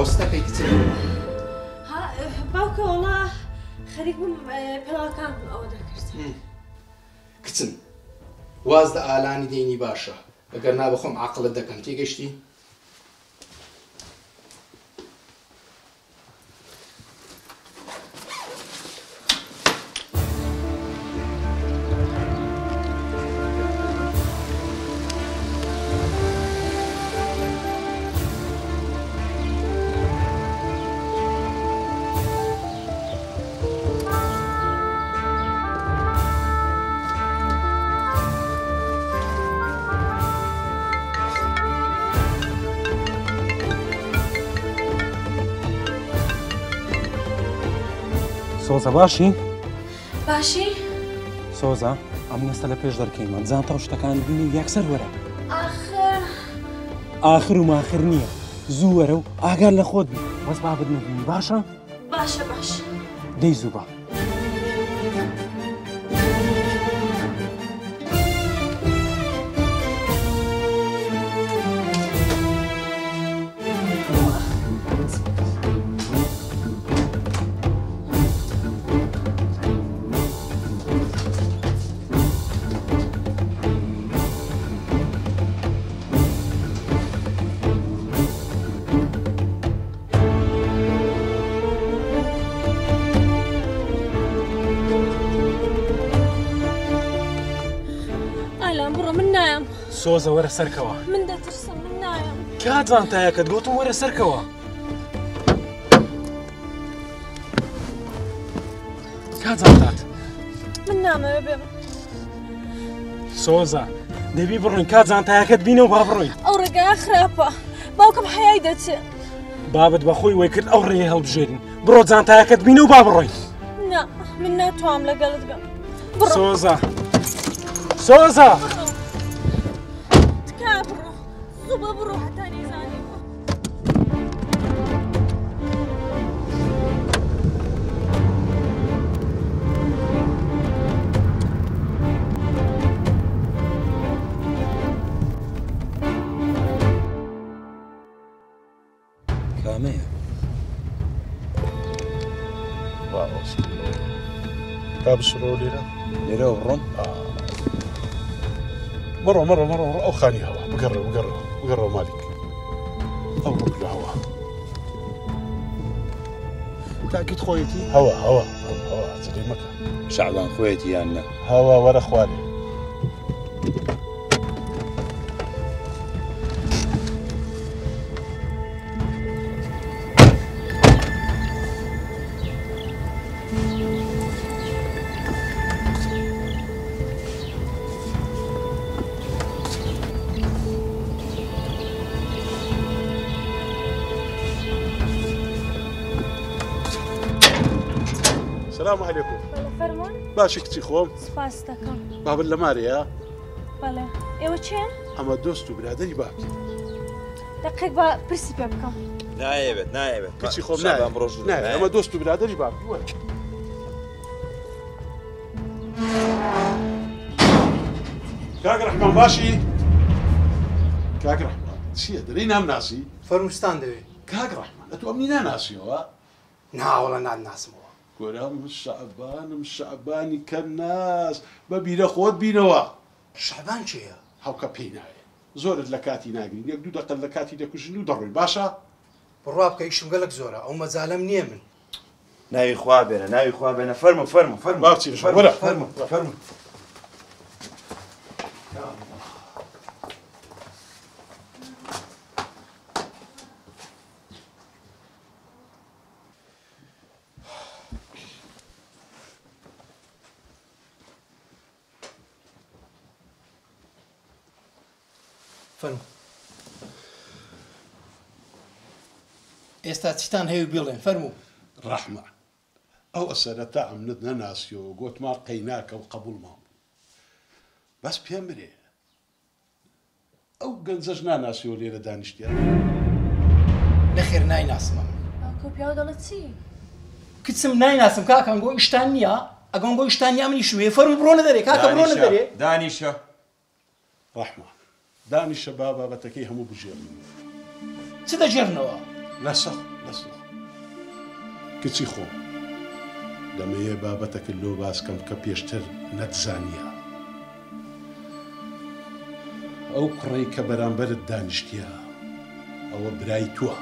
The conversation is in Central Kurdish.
مامۆستەکەی کچم باوکە وەڵا خەریک بووم پێڵاوەکان ئەوە دەکرد کچم واز لە ئالانی دێنی باشە ئەگەر نا بەخۆم عەقڵت دەکەم تێگەشتی سۆزە باشی؟ باشی؟ سۆزە ئەم نەستە لە پێش دەرکەیمە جان تاو شتەکان بینی و یەکسەر وەرە ئاخر و ماخر نییە زوو وەرە و ئاگار لە خۆت بی بەس بابت نبینی باشە؟ باشە باشە دەی زوو بە سۆزە وەرە سەرکەوە من دەترسم من نایم کاتزان تایەکەت گوتم وەرە سەرکەوە کاتزان تات من نامەوێ بێم سۆزە دەبی بڕۆین کاتزان تایەکەت بینە و با بڕۆین ئەو ڕێگایە خراپە باوکم حەیای دەچێت بابت بەخۆی وەی کرد ئەو ڕێیە هەڵبژێرین بڕۆ جان تایەکەت بینە و با بڕۆین نا من ناتوانم لەگەڵت بم سۆزە سۆزە زوبە بڕۆ هەتا نێزانێ کامەیە تا بسڕۆ لێرە لێرەوە بڕۆم مرة أو خاني هوا بقرب مالك أو ربع هوا تأكيد خويتي هوا زي مكة شعبان خويتي يعني هوا ورا اخواني السلام عليكم. فرمون؟ باشی کچی خۆم. سپاس دەکەم. بابل لە مارەیە؟ بەڵێ. ئێوە چێن؟ ئەمە دۆست و برادەری باوکی. دقیق بە پرسی پێ بکەم. نایەوێت. کچی خۆم نایە. ئەمە دۆست و برادەری باوکی وەرە. کاک ڕەحمان باشی؟ کاک ڕەحمان چییە دەرەی نامناسی؟ فەرمووشتان دەوێت. کاک ڕەحمان ئەتۆ ئەمنی ناناسیەوە؟ ناوەڵە ناناسمەوە. گۆرام شعبانی کەم ناس بە بیرە خۆت بینەوە. شعبان چییە؟ هەوکە پێی نایە. زۆرت لە کاتی ناگرین یەک دوو دەقەت لە کاتی دەکوژین و دەڕۆین باشە؟ بڕوا بکە ئیشم گەلک زۆرە ئەو مەجالەم نییە من. ناوی خوا بێنە فەرمو. باوچی وەرە فەرمو. ئێستا چیتان هەیە بڵێن فەرموو. ڕەحمان ئەو ئەسەرەتا ئەمنت نەناسیەوە گوتمان قەیناکە و قبوڵ مام بەس پێم برێ ئەو گەنجەش ناناسیەوە لێرە دانیشتیان نەخێر نایناسمە باوکە پیاوە دەڵێت چی؟ کچم نایناسم کاکەم گۆ ئیشتان نییە ئەگەم گۆ ئیشتان نییە منی شوێ فەرموو بڕۆنە دەرێ کاکە بڕۆنە دەرێ دانیشە ڕەحمان دانیشە با بابەتەکەی هەموو بژێڕ چ دەژێڕنەوە؟ لەسەخ ئەسڵ کچی خۆم دەمەیە بابەتەکرد لۆ باسکەم کە پێشتر نەتزانیە ئەو کوڕەی کە بەرامبەرت دانیشتیە ئەوە برای تووە